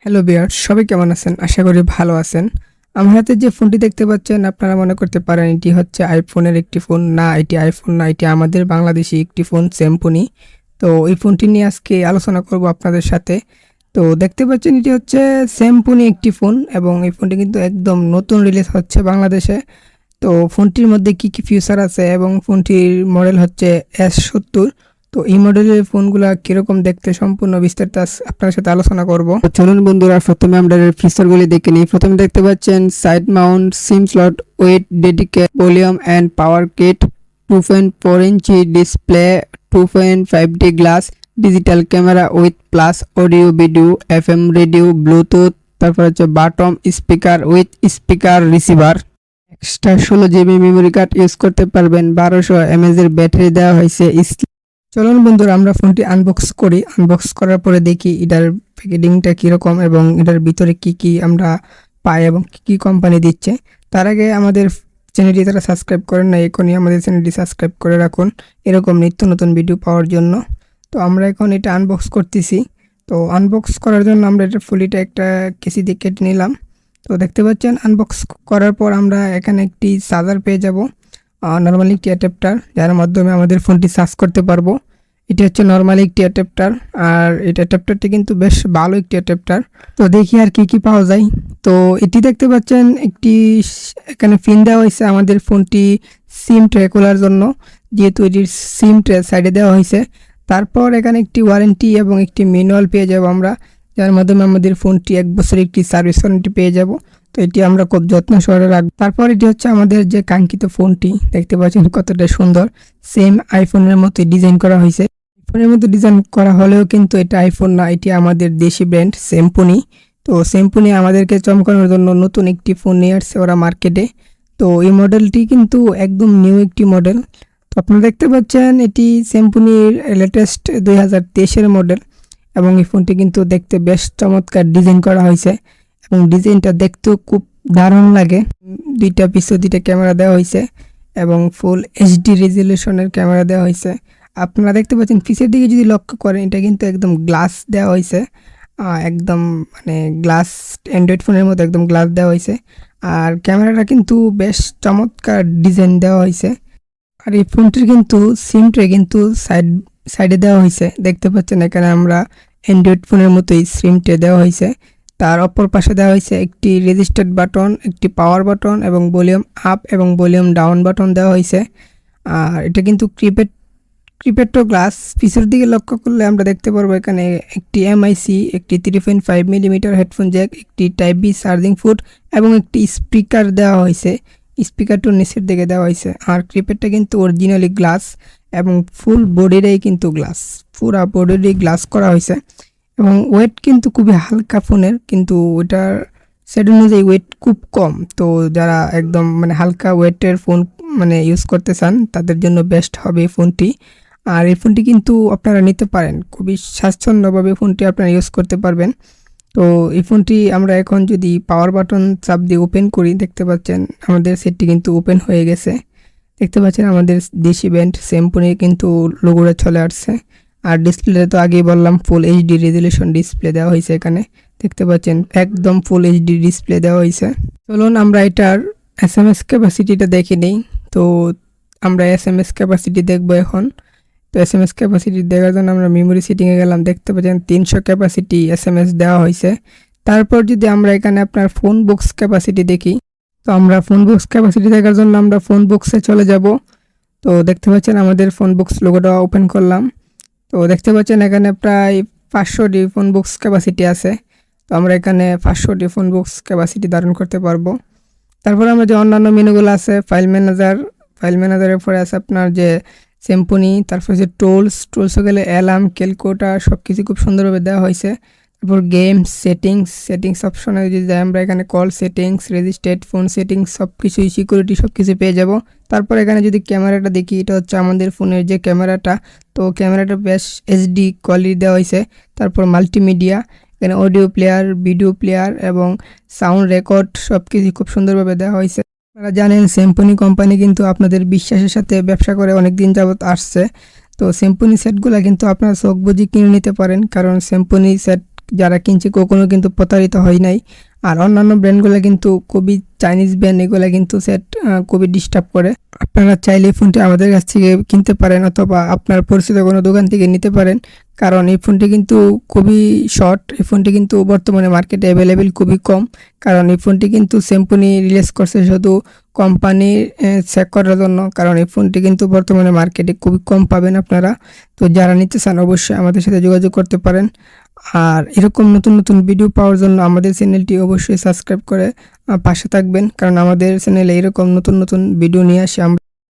Hello viewers, সবাই কেমন আছেন? আশা করি ভালো আছেন। আমার হাতে যে ফোনটি দেখতে পাচ্ছেন আপনারা মনে করতে পারেন এটি হচ্ছে আইফোনের একটি ফোন। না, এটি আইফোন না, এটি আমাদের বাংলাদেশি একটি ফোন Symphony। তো এই ফোনটি নিয়ে আজকে আলোচনা করব আপনাদের সাথে। তো দেখতে পাচ্ছেন এটি হচ্ছে Symphony একটি ফোন এবং এই ফোনটি কিন্তু একদম নতুন রিলিজ হচ্ছে বাংলাদেশে। তো ফোনটির মধ্যে কি ফিচার আছে এবং ফোনটির মডেল হচ্ছে S70। তো এই মডেলের ফোনগুলা কিরকম দেখতে সম্পূর্ণ বিস্তারিত আপনার সাথে আলোচনা করব। চলুন বন্ধুরা, প্রথমে আমরা এর ফিচারগুলি দেখে নিই। প্রথমে দেখতে পাচ্ছেন side Mount SIM slot with dedicated volume and power kit, 2.4 inch display, 2.5D glass, digital camera with plus audio video, FM radio, Bluetooth, তারপর হচ্ছে বাটম speaker with speaker receiver, extra 16GB memory card use করতে পারবেন, 1200 mAh এর battery দেওয়া হয়েছে। চলুন বন্ধুরা, আমরা ফোনটি আনবক্স করি। আনবক্স করার পরে দেখি এটার প্যাকেজিংটা কীরকম এবং এটার ভিতরে কি আমরা পাই এবং কি কোম্পানি দিচ্ছে। তার আগে আমাদের চ্যানেলটি যারা সাবস্ক্রাইব করেন না, এখনই আমাদের চ্যানেলটি সাবস্ক্রাইব করে রাখুন এরকম নিত্য নতুন ভিডিও পাওয়ার জন্য। তো আমরা এখন এটা আনবক্স করতেছি। তো আনবক্স করার জন্য আমরা এটা ফুলিটা একটা কেসি দিয়ে কেটে নিলাম। তো দেখতে পাচ্ছেন আনবক্স করার পর আমরা এখানে একটি চার্জার পেয়ে যাব, নর্মালি একটি অ্যাডাপ্টার, যার মাধ্যমে আমাদের ফোনটি চার্জ করতে পারবো। এটি হচ্ছে নর্মালি একটি অ্যাডাপ্টার, আর এটা অ্যাডাপ্টারটি কিন্তু বেশ ভালো একটি অ্যাডাপ্টার। তো দেখি আর কি পাওয়া যায়। তো এটি দেখতে পাচ্ছেন একটি এখানে পিন দেওয়া হয়েছে আমাদের ফোনটি সিম ট্রে খোলার জন্য, যেহেতু এটির সিম ট্রে সাইডে দেওয়া হয়েছে। তারপর এখানে একটি ওয়ারেন্টি এবং একটি ম্যানুয়াল পেয়ে যাব আমরা, যার মাধ্যমে আমাদের ফোনটি 1 বছরের একটি সার্ভিস ওয়ারেন্টি পেয়ে যাব। তো এটি আমরা খুব যত্ন সহকারে রাখবো। তারপর এটি হচ্ছে আমাদের যে কাঙ্ক্ষিত ফোনটি, দেখতে পাচ্ছেন কতটা সুন্দর, সেম আইফোনের মতো ডিজাইন করা হয়েছে। আইফোনের মতো ডিজাইন করা হলেও কিন্তু এটা আইফোন না, এটি আমাদের দেশি ব্র্যান্ড Symphony। তো Symphony আমাদেরকে চমকানোর জন্য নতুন একটি ফোন নিয়ে আসছে ওরা মার্কেটে। তো এই মডেলটি কিন্তু একদম নিউ একটি মডেল। তো আপনারা দেখতে পাচ্ছেন এটি Symphonyর লেটেস্ট 2023-এর মডেল এবং এই ফোনটি কিন্তু দেখতে বেশ চমৎকার ডিজাইন করা হয়েছে এবং ডিজাইনটা দেখতেও খুব দারুণ লাগে। দুইটা ক্যামেরা দেওয়া হয়েছে এবং ফুল HD রেজলিউশনের ক্যামেরা দেওয়া হয়েছে। আপনারা দেখতে পাচ্ছেন পিছের দিকে যদি লক্ষ্য করেন, এটা কিন্তু একদম গ্লাস দেওয়া হয়েছে, একদম মানে গ্লাস, অ্যান্ড্রয়েড ফোনের মতো একদম গ্লাস দেওয়া হয়েছে। আর ক্যামেরাটা কিন্তু বেশ চমৎকার ডিজাইন দেওয়া হয়েছে। আর এই ফোনটির কিন্তু সিম ট্রে কিন্তু সাইডে দেওয়া হয়েছে, দেখতে পাচ্ছেন এখানে আমরা অ্যান্ড্রয়েড ফোনের মতোই সিম ট্রে দেওয়া হয়েছে। তার অপর পাশে দেওয়া হয়েছে একটি রেজিস্টার্ড বাটন, একটি পাওয়ার বাটন এবং ভলিউম আপ এবং ভলিউম ডাউন বাটন দেওয়া হয়েছে। আর এটা কিন্তু ক্রিপেটো গ্লাস। পিছের দিকে লক্ষ্য করলে আমরা দেখতে পারবো এখানে একটি MIC, একটি 3.5mm হেডফোন জ্যাক, একটি টাইপ বি চার্জিং পোর্ট এবং একটি স্পিকার দেওয়া হয়েছে। স্পিকারটা নিচের দিকে দেওয়া হয়েছে। আর ক্রিপেটটা কিন্তু অরিজিনালি গ্লাস এবং ফুল বডিটাই কিন্তু গ্লাস, পুরা বডিটাই গ্লাস করা হয়েছে এবং ওয়েট কিন্তু খুবই হালকা ফোনের, কিন্তু ওটার সেট অনুযায়ী ওয়েট খুব কম। তো যারা একদম মানে হালকা ওয়েটের ফোন মানে ইউজ করতে চান তাদের জন্য বেস্ট হবে এই ফোনটি। আর এই ফোনটি কিন্তু আপনারা নিতে পারেন, খুবই স্বাচ্ছন্দ্যভাবে ফোনটি আপনারা ইউজ করতে পারবেন। তো এই ফোনটি আমরা এখন যদি পাওয়ার বাটন চাপ দিয়ে ওপেন করি, দেখতে পাচ্ছেন আমাদের সেটটি কিন্তু ওপেন হয়ে গেছে। দেখতে পাচ্ছেন আমাদের দেশি ব্র্যান্ড Symphony কিন্তু লোগোটা চলে আসছে। আর ডিসপ্লে তো আগেই বললাম ফুল HD রেজলিউশন ডিসপ্লে দেওয়া হয়েছে, এখানে দেখতে পাচ্ছেন একদম ফুল HD ডিসপ্লে দেওয়া হয়েছে। চলুন আমরা এটার SMS ক্যাপাসিটিটা দেখে নিই। তো আমরা SMS ক্যাপাসিটি দেখবো এখন। তো SMS ক্যাপাসিটি দেখার জন্য আমরা মেমোরি সেটিংয়ে গেলাম, দেখতে পাচ্ছেন 300 ক্যাপাসিটি SMS দেওয়া হয়েছে। তারপর যদি আমরা এখানে আপনার ফোন বক্স ক্যাপাসিটি দেখি, তো আমরা ফোন বক্স ক্যাপাসিটি দেখার জন্য আমরা ফোন বক্সে চলে যাব। তো দেখতে পাচ্ছেন আমাদের ফোন বক্স লোগোটা ওপেন করলাম। তো দেখতে পাচ্ছেন এখানে প্রায় 500 ফোন বক্স ক্যাপাসিটি আছে। তো আমরা এখানে 500 ফোন বক্স ক্যাপাসিটি ধারণ করতে পারবো। তারপর আমরা যে অন্যান্য মেনুগুলো আছে, ফাইল ম্যানেজারের পরে আছে আপনার যে Symphony, তারপর যে টুলসে গেলে অ্যালার্ম, ক্যালকুলেটর সব কিছু খুব সুন্দরভাবে দেওয়া হয়েছে। তারপর গেম সেটিংস অপশনে যদি যাই আমরা এখানে call settings, registered phone settings সব কিছুই, সিকিউরিটি সব কিছু পেয়ে যাব। তারপর এখানে যদি ক্যামেরাটা দেখি, এটা হচ্ছে আমাদের ফোনের যে ক্যামেরাটা। তো ক্যামেরাটা বেশ HD কোয়ালিটি দেওয়া হয়েছে। তারপর মাল্টিমিডিয়া, এখানে অডিও প্লেয়ার, ভিডিও প্লেয়ার এবং সাউন্ড রেকর্ড সব কিছু খুব সুন্দরভাবে দেওয়া হয়েছে। আপনারা জানেন Symphony কোম্পানি কিন্তু আপনাদের বিশ্বাসের সাথে ব্যবসা করে অনেক দিন যাবত আসছে। তো Symphony সেটগুলো কিন্তু আপনারা চোখ বুঝে কিনে নিতে পারেন, কারণ Symphony সেট যারা কিনছে কখনো কিন্তু প্রতারিত হয় নাই। আর অন্যান্য ব্র্যান্ডগুলো কিন্তু খুবই চাইনিজ ব্র্যান্ড, এগুলো কিন্তু সেট খুবই ডিস্টার্ব করে। আপনারা চাইলে এই ফোনটি আমাদের কাছ থেকে কিনতে পারেন অথবা আপনার পরিচিত কোনো দোকান থেকে নিতে পারেন, কারণ এই ফোনটি কিন্তু খুবই শর্ট। এই ফোনটি কিন্তু বর্তমানে মার্কেটে অ্যাভেলেবেল খুবই কম, কারণ এই ফোনটি কিন্তু সিম্ফনি রিলিজ করছে শুধু কোম্পানির চেক করার জন্য, কারণ এই ফোনটি কিন্তু বর্তমানে মার্কেটে খুবই কম পাবেন আপনারা। তো যারা নিতে চান অবশ্যই আমাদের সাথে যোগাযোগ করতে পারেন। আর এরকম নতুন নতুন ভিডিও পাওয়ার জন্য আমাদের চ্যানেলটি অবশ্যই সাবস্ক্রাইব করে পাশে থাকবেন, কারণ আমাদের চ্যানেলে এরকম নতুন নতুন ভিডিও নিয়ে আসি আমরা।